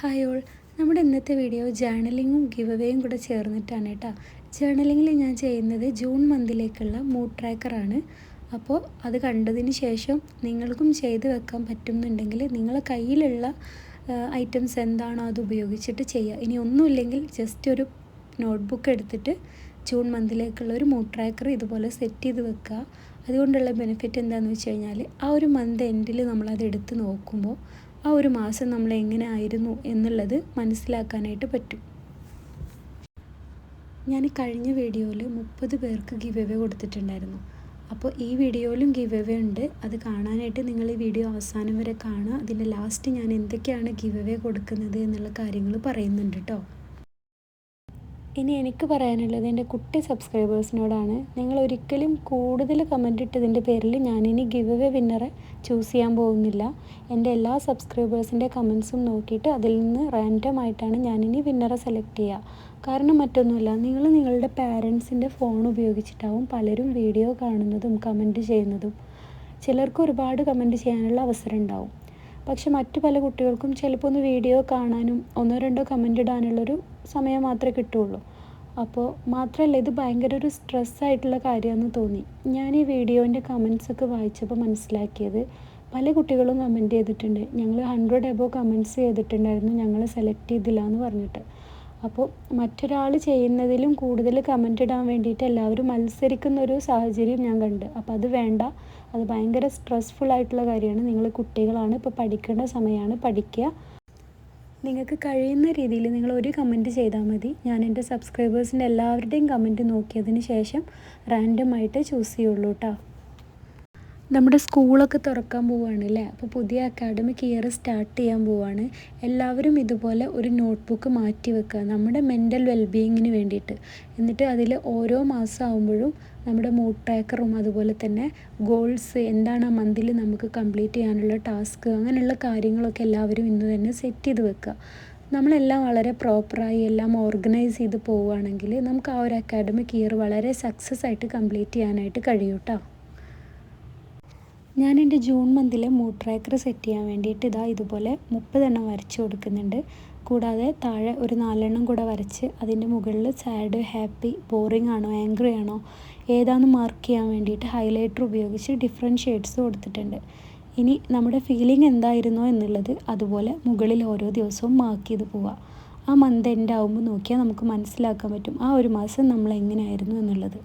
Hi all, നമ്മുടെ ഇന്നത്തെ video ജേർണലിങ്ങും give അവേയും കൂടെ ചേർന്നിട്ടാണ് കേട്ടോ. ജേർണലിങ്ങിൽ ഞാൻ ചെയ്യുന്നത് ജൂൺ മന്തിലേക്കുള്ള മൂഡ് ട്രാക്കറാണ്. അപ്പോൾ അത് കണ്ടതിന് ശേഷം നിങ്ങൾക്കും ചെയ്ത് വെക്കാൻ പറ്റുന്നുണ്ടെങ്കിൽ നിങ്ങളെ കയ്യിലുള്ള ഐറ്റംസ് എന്താണോ അത് ഉപയോഗിച്ചിട്ട് ചെയ്യുക. ഇനി ഒന്നുമില്ലെങ്കിൽ ജസ്റ്റ് ഒരു നോട്ട്ബുക്ക് എടുത്തിട്ട് ജൂൺ മന്തിലേക്കുള്ള ഒരു മൂഡ് ട്രാക്കർ ഇതുപോലെ സെറ്റ് ചെയ്ത് വെക്കുക. അതുകൊണ്ടുള്ള ബെനിഫിറ്റ് എന്താണെന്ന് വെച്ച് കഴിഞ്ഞാൽ ആ ഒരു മന്ത് എൻഡിൽ നമ്മളത് എടുത്ത് നോക്കുമ്പോൾ ആ ഒരു മാസം നമ്മൾ എങ്ങനെ ആയിരുന്നു എന്നുള്ളത് മനസ്സിലാക്കാനായിട്ട് പറ്റും. ഞാൻ കഴിഞ്ഞ വീഡിയോയിൽ 30 പേർക്ക് ഗിവ് അവേ കൊടുത്തിട്ടുണ്ടായിരുന്നു. അപ്പോൾ ഈ വീഡിയോയിലും ഗിവ് അവേ ഉണ്ട്. അത് കാണാനായിട്ട് നിങ്ങൾ ഈ വീഡിയോ അവസാനം വരെ കാണുക. അതിൻ്റെ ലാസ്റ്റ് ഞാൻ എന്തൊക്കെയാണ് ഗിവ് അവേ കൊടുക്കുന്നത് എന്നുള്ള കാര്യങ്ങൾ പറയുന്നുണ്ട് കേട്ടോ. ഇനി എനിക്ക് പറയാനുള്ളത് എൻ്റെ കുട്ടി സബ്സ്ക്രൈബേഴ്സിനോടാണ്. നിങ്ങൾ ഒരിക്കലും കൂടുതൽ കമൻ്റ് ഇട്ടതിൻ്റെ പേരിൽ ഞാനിനി ഗിവ് അവേ വിന്നറെ ചൂസ് ചെയ്യാൻ പോകുന്നില്ല. എൻ്റെ എല്ലാ സബ്സ്ക്രൈബേഴ്സിൻ്റെ കമൻസും നോക്കിയിട്ട് അതിൽ നിന്ന് റാൻഡം ആയിട്ടാണ് ഞാനിനി വിന്നറെ സെലക്ട് ചെയ്യുക. കാരണം മറ്റൊന്നുമില്ല, നിങ്ങളുടെ പാരൻസിൻ്റെ ഫോൺ ഉപയോഗിച്ചിട്ടാവും പലരും വീഡിയോ കാണുന്നതും കമൻറ്റ് ചെയ്യുന്നതും. ചിലർക്ക് ഒരുപാട് കമൻറ്റ് ചെയ്യാനുള്ള അവസരം ഉണ്ടാവും. പക്ഷെ മറ്റു പല കുട്ടികൾക്കും ചിലപ്പോൾ ഒന്ന് വീഡിയോ കാണാനും ഒന്നോ രണ്ടോ കമൻ്റ് ഇടാനുള്ളൊരു സമയം മാത്രമേ കിട്ടുള്ളൂ. അപ്പോൾ മാത്രമല്ല, ഇത് ഭയങ്കര ഒരു സ്ട്രെസ്സായിട്ടുള്ള കാര്യമാണെന്ന് തോന്നി. ഞാൻ ഈ വീഡിയോൻ്റെ കമൻസൊക്കെ വായിച്ചപ്പോൾ മനസ്സിലാക്കിയത് പല കുട്ടികളും കമൻറ്റ് ചെയ്തിട്ടുണ്ട്, ഞങ്ങൾ 100 എബോ കമൻറ്റ്സ് ചെയ്തിട്ടുണ്ടായിരുന്നു, ഞങ്ങൾ സെലക്ട് ചെയ്തില്ല എന്ന് പറഞ്ഞിട്ട്. അപ്പോൾ മറ്റൊരാൾ ചെയ്യുന്നതിലും കൂടുതൽ കമൻ്റ് ഇടാൻ വേണ്ടിയിട്ട് എല്ലാവരും മത്സരിക്കുന്ന ഒരു സാഹചര്യം ഞാൻ കണ്ട്. അപ്പോൾ അത് വേണ്ട, അത് ഭയങ്കര സ്ട്രെസ്ഫുൾ ആയിട്ടുള്ള കാര്യമാണ്. നിങ്ങൾ കുട്ടികളാണ്, ഇപ്പോൾ പഠിക്കേണ്ട സമയമാണ്, പഠിക്കുക. നിങ്ങൾക്ക് കഴിയുന്ന രീതിയിൽ നിങ്ങൾ ഒരു കമൻറ്റ് ചെയ്താൽ മതി. ഞാൻ എൻ്റെ സബ്സ്ക്രൈബേഴ്സിൻ്റെ എല്ലാവരുടെയും കമൻറ്റ് നോക്കിയതിന് ശേഷം റാൻഡമായിട്ട് ചൂസ് ചെയ്യുള്ളൂ കേട്ടോ. നമ്മുടെ സ്കൂളൊക്കെ തുറക്കാൻ പോവുകയാണ് അല്ലേ. അപ്പോൾ പുതിയ അക്കാഡമിക് ഇയർ സ്റ്റാർട്ട് ചെയ്യാൻ പോവുകയാണ്. എല്ലാവരും ഇതുപോലെ ഒരു നോട്ട്ബുക്ക് മാറ്റി വെക്കുക നമ്മുടെ മെൻ്റൽ വെൽബീയിങ്ങിന് വേണ്ടിയിട്ട്. എന്നിട്ട് അതിൽ ഓരോ മാസം ആകുമ്പോഴും നമ്മുടെ മൂഡ് ട്രാക്കറും അതുപോലെ തന്നെ ഗോൾസ് എന്താണ് ആ മന്തിൽ നമുക്ക് കംപ്ലീറ്റ് ചെയ്യാനുള്ള ടാസ്ക്, അങ്ങനെയുള്ള കാര്യങ്ങളൊക്കെ എല്ലാവരും ഇന്ന് തന്നെ സെറ്റ് ചെയ്ത് വെക്കുക. നമ്മളെല്ലാം വളരെ പ്രോപ്പറായി എല്ലാം ഓർഗനൈസ് ചെയ്ത് പോവുകയാണെങ്കിൽ നമുക്ക് ആ ഒരു അക്കാഡമിക് ഇയർ വളരെ സക്സസ് ആയിട്ട് കംപ്ലീറ്റ് ചെയ്യാനായിട്ട് കഴിയും കേട്ടോ. ഞാൻ എൻ്റെ ജൂൺ മന്തിലെ മൂഡ് ട്രാക്കർ സെറ്റ് ചെയ്യാൻ വേണ്ടിയിട്ട് ഇതുപോലെ 30 എണ്ണം വരച്ച് കൊടുക്കുന്നുണ്ട്. കൂടാതെ താഴെ ഒരു 4 എണ്ണം കൂടെ വരച്ച് അതിൻ്റെ മുകളിൽ സാഡ്, ഹാപ്പി, ബോറിംഗ് ആണോ ആംഗ്രി ആണോ ഏതാണെന്ന് മാർക്ക് ചെയ്യാൻ വേണ്ടിയിട്ട് ഹൈലൈറ്റർ ഉപയോഗിച്ച് ഡിഫറെൻറ്റ് ഷെയ്ഡ്സ് കൊടുത്തിട്ടുണ്ട്. ഇനി നമ്മുടെ ഫീലിംഗ് എന്തായിരുന്നോ എന്നുള്ളത് അതുപോലെ മുകളിൽ ഓരോ ദിവസവും മാർക്ക് ചെയ്ത് പോവുക. ആ മന്ത് എൻഡ് ആകുമ്പോൾ നോക്കിയാൽ നമുക്ക് മനസ്സിലാക്കാൻ പറ്റും ആ ഒരു മാസം നമ്മൾ എങ്ങനെയായിരുന്നു എന്നുള്ളത്.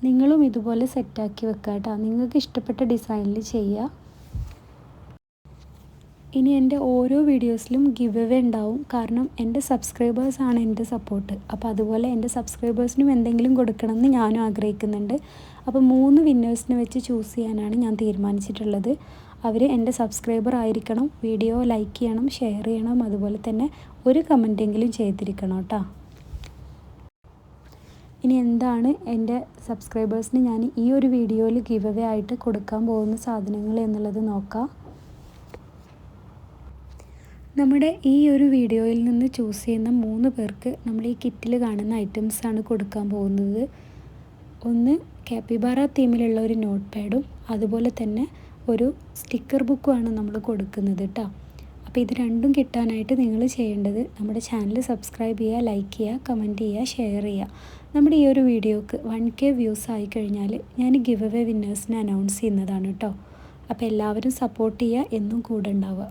നിങ്ങളും ഇതുപോലെ സെറ്റാക്കി വെക്കുക കേട്ടോ. നിങ്ങൾക്ക് ഇഷ്ടപ്പെട്ട ഡിസൈനിൽ ചെയ്യുക. ഇനി എൻ്റെ ഓരോ വീഡിയോസിലും ഗിവ് അവേ ഉണ്ടാവും. കാരണം എൻ്റെ സബ്സ്ക്രൈബേഴ്സാണ് എൻ്റെ സപ്പോർട്ട്. അപ്പോൾ അതുപോലെ എൻ്റെ സബ്സ്ക്രൈബേഴ്സിനും എന്തെങ്കിലും കൊടുക്കണമെന്ന് ഞാനും ആഗ്രഹിക്കുന്നുണ്ട്. അപ്പോൾ 3 വിന്നേഴ്സിനെ വെച്ച് ചൂസ് ചെയ്യാനാണ് ഞാൻ തീരുമാനിച്ചിട്ടുള്ളത്. അവർ എൻ്റെ സബ്സ്ക്രൈബർ ആയിരിക്കണം, വീഡിയോ ലൈക്ക് ചെയ്യണം, ഷെയർ ചെയ്യണം, അതുപോലെ തന്നെ ഒരു കമൻറ്റെങ്കിലും ചെയ്തിരിക്കണം കേട്ടോ. ഇനി എന്താണ് എൻ്റെ സബ്സ്ക്രൈബേഴ്സിന് ഞാൻ ഈ ഒരു വീഡിയോയിൽ ഗിവ് അവേ ആയിട്ട് കൊടുക്കാൻ പോകുന്ന സാധനങ്ങൾ എന്നുള്ളത് നോക്കാം. നമ്മുടെ ഈ ഒരു വീഡിയോയിൽ നിന്ന് ചൂസ് ചെയ്യുന്ന 3 പേർക്ക് നമ്മൾ ഈ കിറ്റിൽ കാണുന്ന ഐറ്റംസാണ് കൊടുക്കാൻ പോകുന്നത്. ഒന്ന് കാപ്പിബാറ തീമിലുള്ള ഒരു നോട്ട് പാഡും അതുപോലെ തന്നെ ഒരു സ്റ്റിക്കർ ബുക്കുമാണ് നമ്മൾ കൊടുക്കുന്നത് കേട്ടോ. അപ്പോൾ ഇത് രണ്ടും കിട്ടാനായിട്ട് നിങ്ങൾ ചെയ്യേണ്ടത് നമ്മുടെ ചാനൽ സബ്സ്ക്രൈബ് ചെയ്യുക, ലൈക്ക് ചെയ്യുക, കമൻറ്റ് ചെയ്യുക, ഷെയർ ചെയ്യുക. നമ്മുടെ ഈ ഒരു വീഡിയോക്ക് 1K വ്യൂസ് ആയി കഴിഞ്ഞാൽ ഞാൻ ഗിവ് അവേ വിന്നേഴ്സിനെ അനൗൺസ് ചെയ്യുന്നതാണ് കേട്ടോ. അപ്പോൾ എല്ലാവരും സപ്പോർട്ട് ചെയ്യുക, എന്നും കൂടെ ഉണ്ടാവുക.